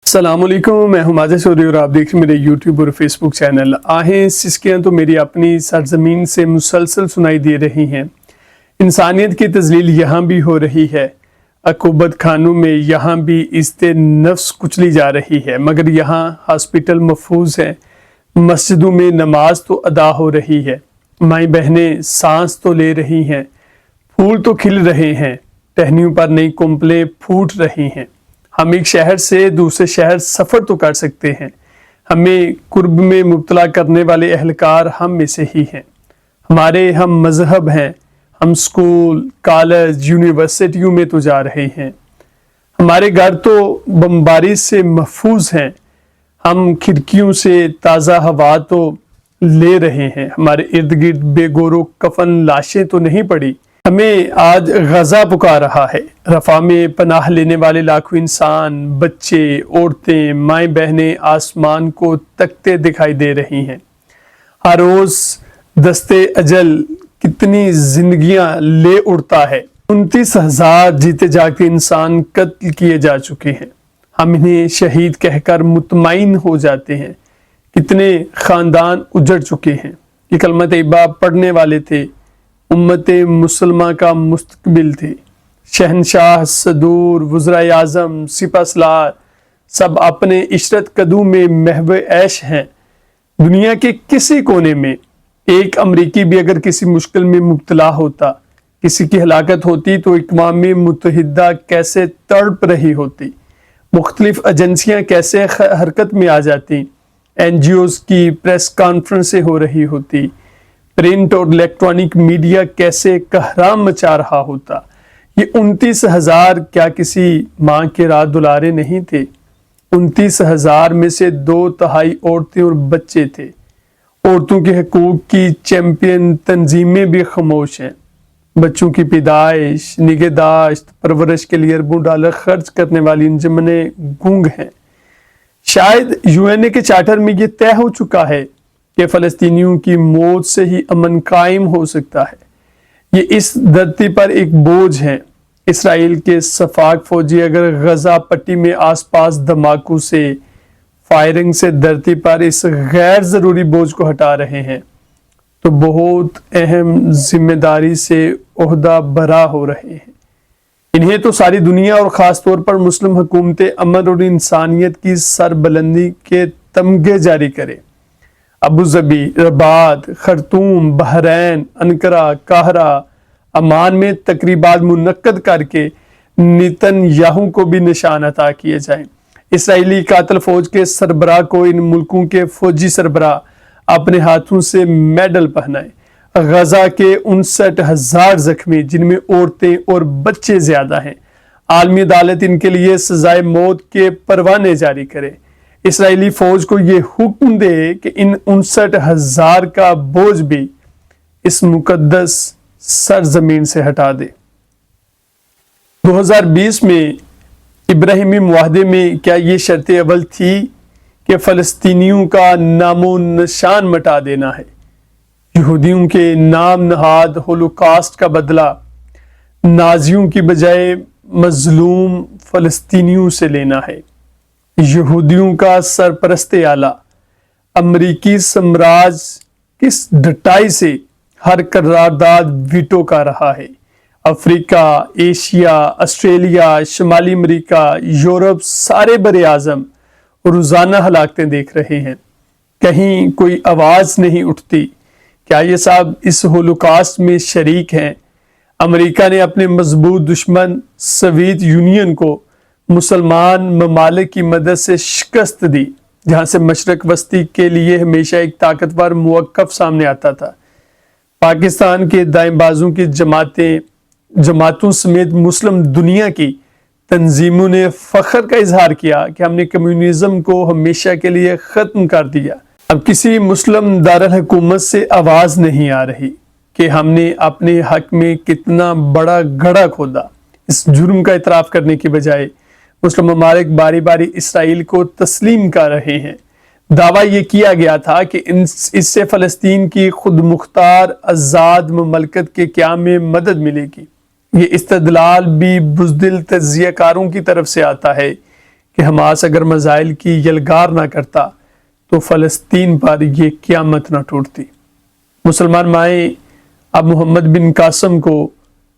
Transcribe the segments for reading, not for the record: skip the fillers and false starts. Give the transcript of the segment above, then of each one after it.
السلام علیکم، میں ہوں ماجد چودھری اور آپ دیکھ رہے ہیں میرے یوٹیوب اور فیس بک چینل آہیں سسکیاں تو میری اپنی سرزمین سے مسلسل سنائی دے رہی ہیں۔ انسانیت کی تذلیل یہاں بھی ہو رہی ہے، عقوبت خانوں میں یہاں بھی عزت نفس کچلی جا رہی ہے، مگر یہاں ہاسپٹل محفوظ ہیں، مسجدوں میں نماز تو ادا ہو رہی ہے، مائیں بہنیں سانس تو لے رہی ہیں، پھول تو کھل رہے ہیں، ٹہنیوں پر نئی کمپلیں پھوٹ رہی ہیں۔ ہم ایک شہر سے دوسرے شہر سفر تو کر سکتے ہیں، ہمیں کرب میں مبتلا کرنے والے اہلکار ہم میں سے ہی ہیں۔ ہمارے ہم مذہب ہیں، ہم سکول، کالج، یونیورسٹیوں میں تو جا رہے ہیں۔ ہمارے گھر تو بمباری سے محفوظ ہیں، ہم کھڑکیوں سے تازہ ہوا تو لے رہے ہیں۔ ہمارے ارد گرد بے گور و کفن لاشیں تو نہیں پڑی۔ ہمیں آج غزہ پکار رہا ہے، رفح میں پناہ لینے والے لاکھوں انسان، بچے، عورتیں، مائیں بہنیں آسمان کو تکتے دکھائی دے رہی ہیں۔ ہر روز دستے اجل کتنی زندگیاں لے اڑتا ہے۔ 29,000 جیتے جاگتے انسان قتل کیے جا چکے ہیں، ہم انہیں شہید کہہ کر مطمئن ہو جاتے ہیں۔ کتنے خاندان اجڑ چکے ہیں۔ یہ کلمہ طیبہ پڑھنے والے تھے، امت مسلمہ کا مستقبل تھے۔ شہنشاہ، صدور، وزرائے اعظم، سپہ سالار سب اپنے عشرت قدوں میں محو عیش ہیں۔ دنیا کے کسی کونے میں ایک امریکی بھی اگر کسی مشکل میں مبتلا ہوتا، کسی کی ہلاکت ہوتی تو اقوام متحدہ کیسے تڑپ رہی ہوتی، مختلف ایجنسیاں کیسے حرکت میں آ جاتی، این جی اوز کی پریس کانفرنسیں ہو رہی ہوتی، پرنٹ اور الیکٹرانک میڈیا کیسے کہرام مچا رہا ہوتا۔ یہ 29,000 کیا کسی ماں کے رات دلارے نہیں تھے؟ 29,000 میں سے 2/3 عورتیں اور بچے تھے۔ عورتوں کے حقوق کی چیمپئن تنظیمیں بھی خاموش ہیں۔ بچوں کی پیدائش، نگہداشت، پرورش کے لیے اربوں ڈالر خرچ کرنے والی انجمنیں گونگ ہیں۔ شاید یو این اے کے چارٹر میں یہ طے ہو چکا ہے کہ فلسطینیوں کی موت سے ہی امن قائم ہو سکتا ہے۔ یہ اس دھرتی پر ایک بوجھ ہے۔ اسرائیل کے سفاک فوجی اگر غزہ پٹی میں آس پاس دھماکوں سے، فائرنگ سے دھرتی پر اس غیر ضروری بوجھ کو ہٹا رہے ہیں تو بہت اہم ذمہ داری سے عہدہ برا ہو رہے ہیں۔ انہیں تو ساری دنیا اور خاص طور پر مسلم حکومتیں امن اور انسانیت کی سربلندی کے تمغے جاری کرے۔ ابوظہبی، رباط، خرطوم، بحرین، انقرہ، قاہرہ، عمان میں تقریبات منعقد کر کے نیتن یاہو کو بھی نشان عطا کیے جائیں۔ اسرائیلی قاتل فوج کے سربراہ کو ان ملکوں کے فوجی سربراہ اپنے ہاتھوں سے میڈل پہنائیں۔ غزہ کے 59,000 زخمی جن میں عورتیں اور بچے زیادہ ہیں، عالمی عدالت ان کے لیے سزائے موت کے پروانے جاری کرے۔ اسرائیلی فوج کو یہ حکم دے کہ ان 59,000 کا بوجھ بھی اس مقدس سرزمین سے ہٹا دے۔ 2020 میں ابراہیمی معاہدے میں کیا یہ شرط اول تھی کہ فلسطینیوں کا نام و نشان مٹا دینا ہے؟ یہودیوں کے نام نہاد ہولوکاسٹ کا بدلہ نازیوں کی بجائے مظلوم فلسطینیوں سے لینا ہے۔ یہودیوں کا سرپرست اعلیٰ امریکی سامراج کس ڈٹائی سے ہر قرارداد ویٹو کر رہا ہے۔ افریقہ، ایشیا، آسٹریلیا، شمالی امریکہ، یورپ سارے بر اعظم روزانہ ہلاکتیں دیکھ رہے ہیں، کہیں کوئی آواز نہیں اٹھتی۔ کیا یہ سب اس ہولوکاسٹ میں شریک ہیں؟ امریکہ نے اپنے مضبوط دشمن سوویت یونین کو مسلمان ممالک کی مدد سے شکست دی، جہاں سے مشرق وسطی کے لیے ہمیشہ ایک طاقتور موقف سامنے آتا تھا۔ پاکستان کے دائیں بازوں کی جماعتوں سمیت مسلم دنیا کی تنظیموں نے فخر کا اظہار کیا کہ ہم نے کمیونزم کو ہمیشہ کے لیے ختم کر دیا۔ اب کسی مسلم دارالحکومت سے آواز نہیں آ رہی کہ ہم نے اپنے حق میں کتنا بڑا گڑھا کھودا۔ اس جرم کا اعتراف کرنے کی بجائے مسلم ممالک باری باری اسرائیل کو تسلیم کر رہے ہیں۔ دعویٰ یہ کیا گیا تھا کہ اس سے فلسطین کی خود مختار آزاد مملکت کے قیام میں مدد ملے گی۔ یہ استدلال بھی بزدل تجزیہ کاروں کی طرف سے آتا ہے کہ حماس اگر میزائل کی یلغار نہ کرتا تو فلسطین پر یہ قیامت نہ ٹوٹتی۔ مسلمان مائیں اب محمد بن قاسم کو،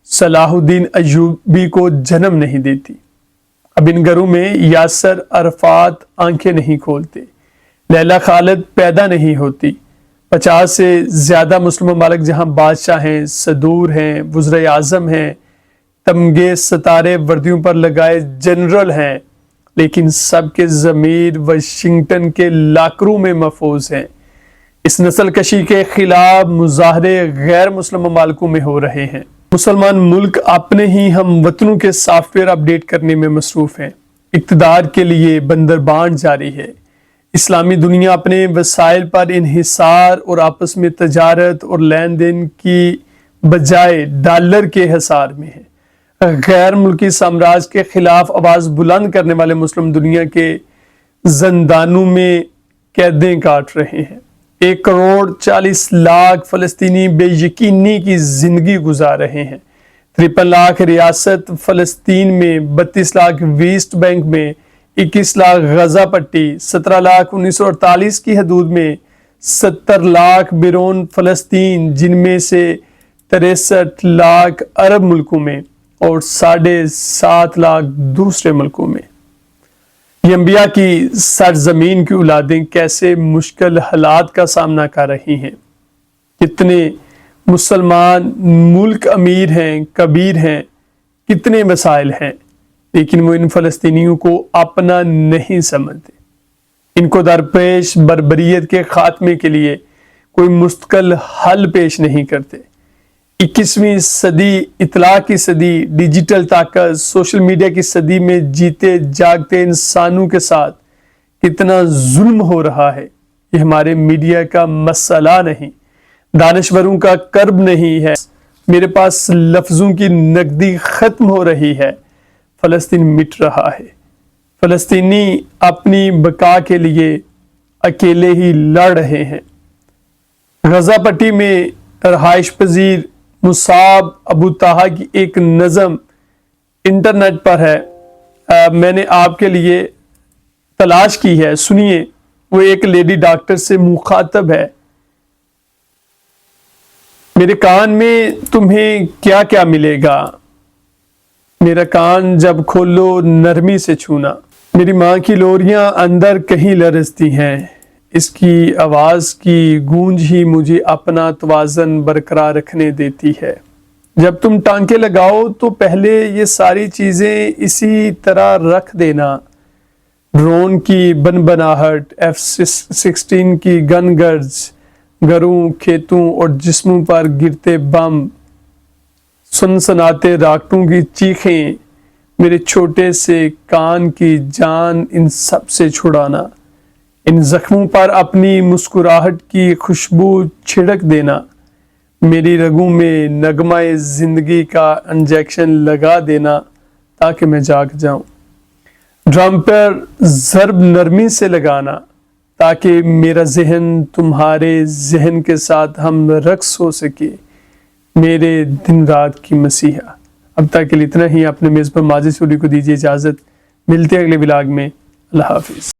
صلاح الدین ایوبی کو جنم نہیں دیتی، اب ان گھروں میں یاسر عرفات آنکھیں نہیں کھولتے، لیلا خالد پیدا نہیں ہوتی۔ 50 سے زیادہ مسلم ممالک جہاں بادشاہ ہیں، صدور ہیں، وزراء اعظم ہیں، تمغے ستارے وردیوں پر لگائے جنرل ہیں، لیکن سب کے ضمیر واشنگٹن کے لاکروں میں محفوظ ہیں۔ اس نسل کشی کے خلاف مظاہرے غیر مسلم ممالکوں میں ہو رہے ہیں۔ مسلمان ملک اپنے ہی ہم وطنوں کے سافٹ ویئر اپڈیٹ کرنے میں مصروف ہیں، اقتدار کے لیے بندربانٹ جاری ہے۔ اسلامی دنیا اپنے وسائل پر انحصار اور آپس میں تجارت اور لین دین کی بجائے ڈالر کے حصار میں ہے۔ غیر ملکی سامراج کے خلاف آواز بلند کرنے والے مسلم دنیا کے زندانوں میں قیدیں کاٹ رہے ہیں۔ 1,40,00,000 فلسطینی بے یقینی کی زندگی گزار رہے ہیں۔ 53 لاکھ ریاست فلسطین میں، 32 لاکھ ویسٹ بینک میں، 21 لاکھ غزہ پٹی، 17 لاکھ 1948 کی حدود میں، 70 لاکھ بیرون فلسطین جن میں سے 63 لاکھ عرب ملکوں میں اور 7.5 لاکھ دوسرے ملکوں میں۔ یہ انبیاء کی سرزمین کی اولادیں کیسے مشکل حالات کا سامنا کر رہی ہیں۔ کتنے مسلمان ملک امیر ہیں، کبیر ہیں، کتنے مسائل ہیں، لیکن وہ ان فلسطینیوں کو اپنا نہیں سمجھتے۔ ان کو درپیش بربریت کے خاتمے کے لیے کوئی مستقل حل پیش نہیں کرتے۔ 21ویں صدی، اطلاع کی صدی، ڈیجیٹل طاقت، سوشل میڈیا کی صدی میں جیتے جاگتے انسانوں کے ساتھ کتنا ظلم ہو رہا ہے، یہ ہمارے میڈیا کا مسئلہ نہیں، دانشوروں کا کرب نہیں ہے۔ میرے پاس لفظوں کی نقدی ختم ہو رہی ہے، فلسطین مٹ رہا ہے۔ فلسطینی اپنی بقا کے لیے اکیلے ہی لڑ رہے ہیں۔ غزہ پٹی میں رہائش پذیر مصعب ابو طہا کی ایک نظم انٹرنیٹ پر ہے، میں نے آپ کے لیے تلاش کی ہے، سنیے۔ وہ ایک لیڈی ڈاکٹر سے مخاطب ہے: میرے کان میں تمہیں کیا کیا ملے گا، میرا کان جب کھولو نرمی سے چھونا، میری ماں کی لوریاں اندر کہیں لرزتی ہیں، اس کی آواز کی گونج ہی مجھے اپنا توازن برقرار رکھنے دیتی ہے۔ جب تم ٹانکے لگاؤ تو پہلے یہ ساری چیزیں اسی طرح رکھ دینا، ڈرون کی بنبناہٹ، F-16 کی گن گرج، گھروں، کھیتوں اور جسموں پر گرتے بم، سنسناتے راکٹوں کی چیخیں، میرے چھوٹے سے کان کی جان ان سب سے چھڑانا، ان زخموں پر اپنی مسکراہٹ کی خوشبو چھڑک دینا، میری رگوں میں نغمہ زندگی کا انجیکشن لگا دینا تاکہ میں جاگ جاؤں، ڈرم پر ضرب نرمی سے لگانا تاکہ میرا ذہن تمہارے ذہن کے ساتھ ہم رقص ہو سکے، میرے دن رات کی مسیحا۔ اب تک کے لیے اتنا ہی۔ اپنے میزبان ماجد سوری کو دیجیے اجازت، ملتے اگلے ولاگ میں۔ اللہ حافظ۔